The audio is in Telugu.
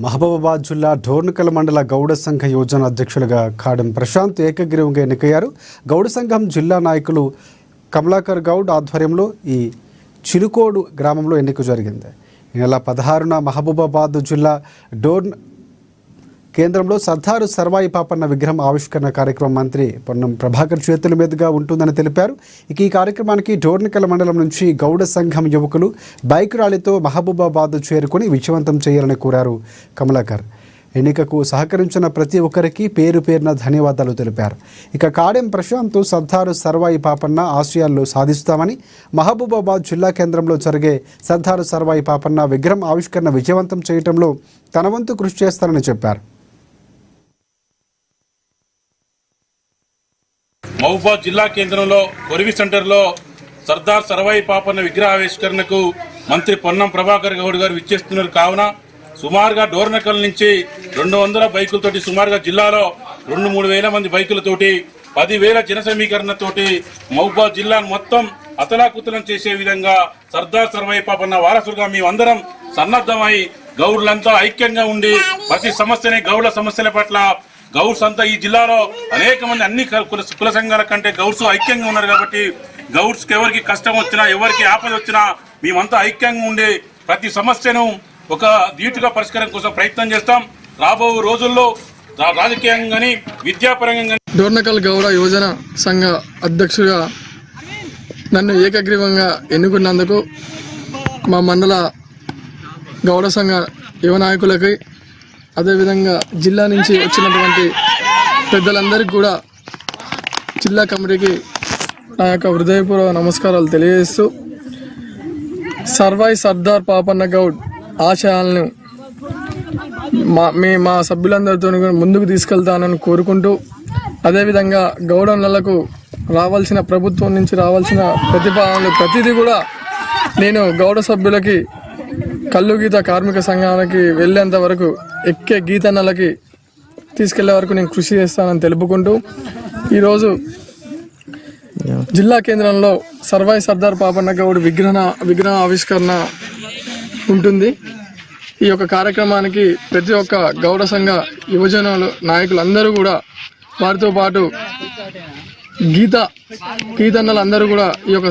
మహబూబాబాద్ జిల్లా డోర్నకల్ మండల గౌడ సంఘ యోజన అధ్యక్షులుగా కాడం ప్రశాంత్ ఏకగ్రీవంగా ఎన్నికయ్యారు. గౌడ సంఘం జిల్లా నాయకులు కమలాకర్ గౌడ్ ఆధ్వర్యంలో ఈ చిలుకోడు గ్రామంలో ఎన్నిక జరిగింది. ఈ నెల 16న మహబూబాబాద్ జిల్లా డోర్న్ కేంద్రంలో సర్దారు సర్వాయి పాపన్న విగ్రహం ఆవిష్కరణ కార్యక్రమం మంత్రి పొన్నం ప్రభాకర్ చేతుల మీదుగా ఉంటుందని తెలిపారు. ఇక ఈ కార్యక్రమానికి డోర్నకల్ మండలం నుంచి గౌడ సంఘం యువకులు బైక్ ర్యాలీతో మహబూబాబాద్ చేరుకుని విజయవంతం చేయాలని కోరారు కమలాకర్. ఎన్నికకు సహకరించిన ప్రతి ఒక్కరికి పేరు పేరున ధన్యవాదాలు తెలిపారు. ఇక కాడెం ప్రశాంత్ సర్దారు సర్వాయి పాపన్న ఆశయాల్లో సాధిస్తామని, మహబూబాబాద్ జిల్లా కేంద్రంలో జరిగే సర్దారు సర్వాయి పాపన్న విగ్రహం ఆవిష్కరణ విజయవంతం చేయడంలో తన వంతు కృషి చేస్తారని చెప్పారు. మహబూబాబాద్ జిల్లా కేంద్రంలో కొరివి సెంటర్లో సర్దార్ సర్వాయి పాపన్న విగ్రహ ఆవిష్కరణకు మంత్రి పొన్నం ప్రభాకర్ గౌడ్ గారు విచ్చేస్తున్నారు. కావున సుమారుగా డోర్నకల్ నుంచి 200 బైకులతోటి సుమారుగా జిల్లాలో 2-3 వేల మంది బైకులతోటి 10,000 జన సమీకరణతోటి మహబూబాబాద్ జిల్లాను మొత్తం అతలాకుతలం చేసే విధంగా సర్దార్ సర్వాయి పాపన్న వారసులుగా మేమందరం సన్నద్ధమై గౌడ్లంతా ఐక్యంగా ఉండి ప్రతి సమస్యని గౌడ్ల సమస్యల పట్ల గౌడ్స్ అంతా ఈ జిల్లాలో అనేక మంది అన్ని కుల సంఘాల కంటే గౌడ్స్ ఐక్యంగా ఉన్నారు. కాబట్టి గౌడ్స్కి ఎవరికి కష్టం వచ్చినా ఎవరికి ఆపద వచ్చినా మేమంతా ఐక్యంగా ఉండి ప్రతి సమస్యను ఒక ధీటుగా పరిష్కారం కోసం ప్రయత్నం చేస్తాం. రాబో రోజుల్లో రాజకీయంగా కానీ విద్యాపరంగా డోర్నకల్ గౌడ యోజన సంఘ అధ్యక్షుడిగా నన్ను ఏకగ్రీవంగా ఎన్నుకున్నందుకు మా మండల గౌడ సంఘ యువ నాయకులకి, అదేవిధంగా జిల్లా నుంచి వచ్చినటువంటి పెద్దలందరికీ కూడా జిల్లా కమిటీకి నా యొక్క హృదయపూర్వక నమస్కారాలు తెలియజేస్తూ, సర్వాయి సర్దార్ పాపన్న గౌడ్ ఆశయాలను మా సభ్యులందరితో ముందుకు తీసుకెళ్తానని కోరుకుంటూ, అదేవిధంగా గౌడన్నలకు రావాల్సిన ప్రభుత్వం నుంచి రావాల్సిన ప్రతిపాదనలు ప్రతిదీ కూడా నేను గౌడ సభ్యులకి కల్లు గీత కార్మిక సంఘానికి వెళ్ళేంత వరకు ఎక్కే గీతన్నలకి తీసుకెళ్లే వరకు నేను కృషి చేస్తానని తెలుపుకుంటూ, ఈరోజు జిల్లా కేంద్రంలో సర్వాయి సర్దార్ పాపన్న గౌడ్ విగ్రహ ఆవిష్కరణ ఉంటుంది. ఈ యొక్క కార్యక్రమానికి ప్రతి ఒక్క గౌడ సంఘ యువజనులు నాయకులందరూ కూడా, వారితో పాటు గీతన్నలందరూ కూడా ఈ యొక్క